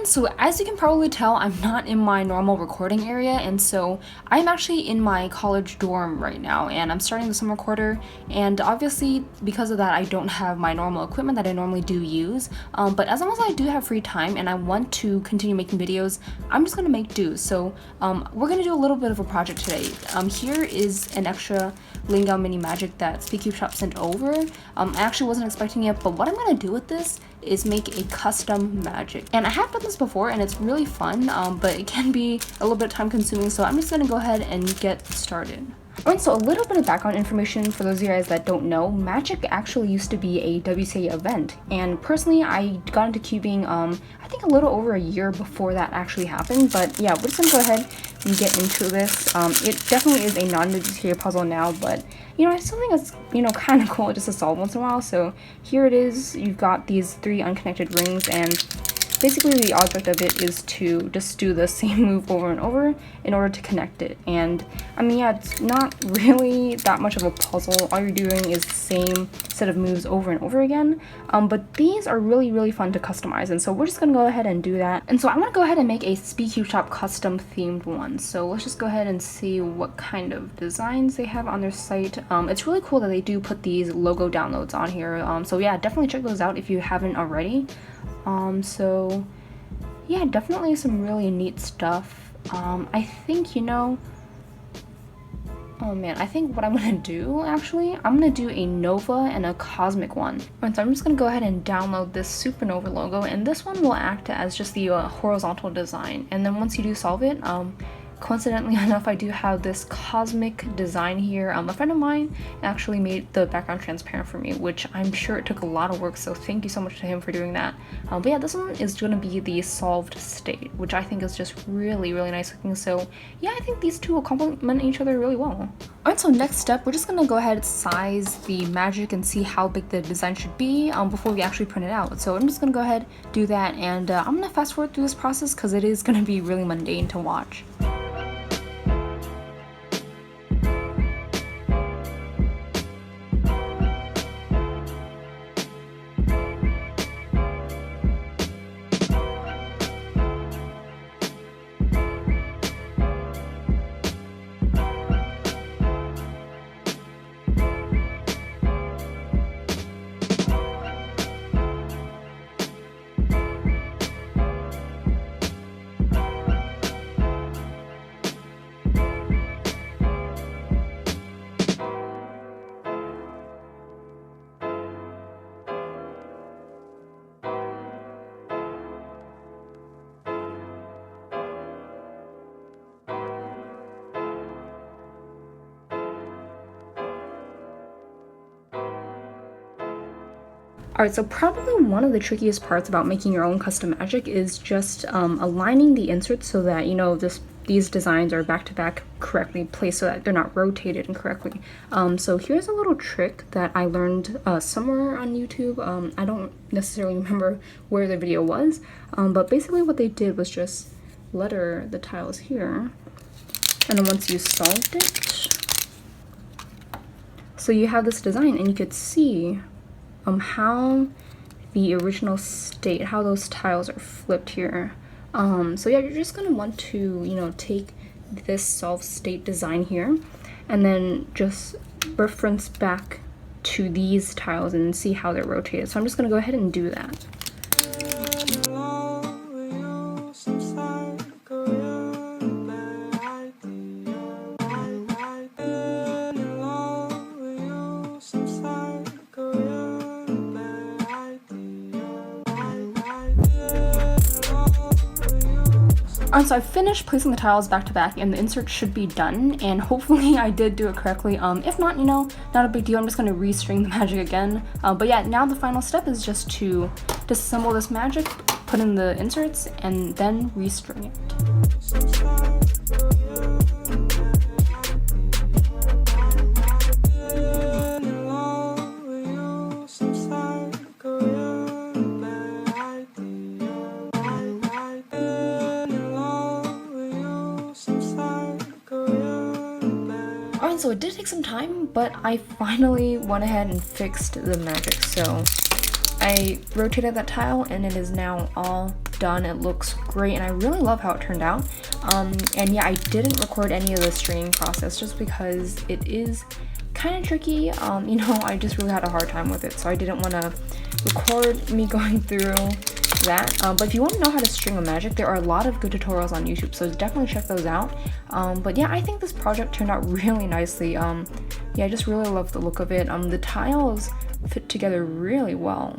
everyone, so as you can probably tell, I'm not in my normal recording area, and so I'm actually in my college dorm right now, and I'm starting the summer quarter, and obviously because of that I don't have my normal equipment that I normally do use, but as long as I do have free time and I want to continue making videos, I'm just gonna make do. So we're gonna do a little bit of a project today. Here is an extra laying down mini magic that SpeedCubeShop sent over. I actually wasn't expecting it, but what I'm gonna do with this is make a custom magic. And I have done this before and it's really fun, but it can be a little bit time consuming, so I'm just gonna go ahead and get started. Alright, so a little bit of background information for those of you guys that don't know. Magic actually used to be a WCA event, and personally I got into cubing I think a little over a year before that actually happened, but yeah, we're just gonna go ahead and get into this. It definitely is a non-WCA puzzle now, but you know, I still think it's, you know, kind of cool just to solve once in a while. So here it is. You've got these 3 unconnected rings, and basically the object of it is to just do the same move over and over in order to connect it. And I mean, yeah, it's not really that much of a puzzle. All you're doing is the same set of moves over and over again, but these are really fun to customize, and so we're just gonna go ahead and do that. And so I'm gonna go ahead and make a SpeedCubeShop custom themed one. So let's just go ahead and see what kind of designs they have on their site. It's really cool that they do put these logo downloads on here, so yeah, definitely check those out if you haven't already. So yeah, definitely some really neat stuff. I think, you know, oh man, I think what I'm gonna do, actually, I'm gonna do a Nova and a Cosmic one. Alright, so I'm just gonna go ahead and download this Supernova logo, and this one will act as just the horizontal design. And then once you do solve it, coincidentally enough, I do have this cosmic design here. A friend of mine actually made the background transparent for me, which I'm sure it took a lot of work, so thank you so much to him for doing that. But yeah, this one is going to be the solved state, which I think is just really nice looking. So yeah, I think these two will complement each other really well. Alright, so next step, we're just going to go ahead and size the magic and see how big the design should be before we actually print it out. So I'm just going to go ahead, do that, and I'm going to fast forward through this process because it is going to be really mundane to watch. Alright, so probably one of the trickiest parts about making your own custom magic is just aligning the inserts so that, you know, these designs are back-to-back correctly placed so that they're not rotated incorrectly. So here's a little trick that I learned somewhere on YouTube. I don't necessarily remember where the video was, but basically what they did was just letter the tiles here, and then once you solved it, so you have this design, and you could see how the original state, how those tiles are flipped here. So yeah, you're just gonna want to, you know, take this solved state design here and then just reference back to these tiles and see how they're rotated. So I'm just gonna go ahead and do that. So I finished placing the tiles back to back and the insert should be done, and hopefully I did do it correctly. If not, you know, not a big deal. I'm just going to restring the magic again. But yeah, now the final step is just to disassemble this magic, put in the inserts, and then restring it. So it did take some time, but I finally went ahead and fixed the magic. So I rotated that tile and it is now all done. It looks great and I really love how it turned out. And yeah, I didn't record any of the stringing process just because it is kind of tricky. You know, I just really had a hard time with it, so I didn't want to record me going through that. But if you want to know how to string a magic, there are a lot of good tutorials on YouTube, so definitely check those out. But yeah, I think this project turned out really nicely. Yeah, I just really love the look of it. The tiles fit together really well.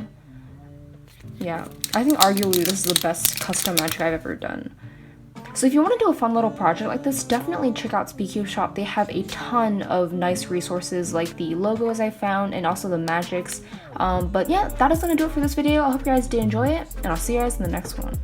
Yeah, I think arguably this is the best custom magic I've ever done. So if you want to do a fun little project like this, definitely check out SpeedCubeShop. They have a ton of nice resources like the logos I found and also the magics. But yeah, that is going to do it for this video. I hope you guys did enjoy it, and I'll see you guys in the next one.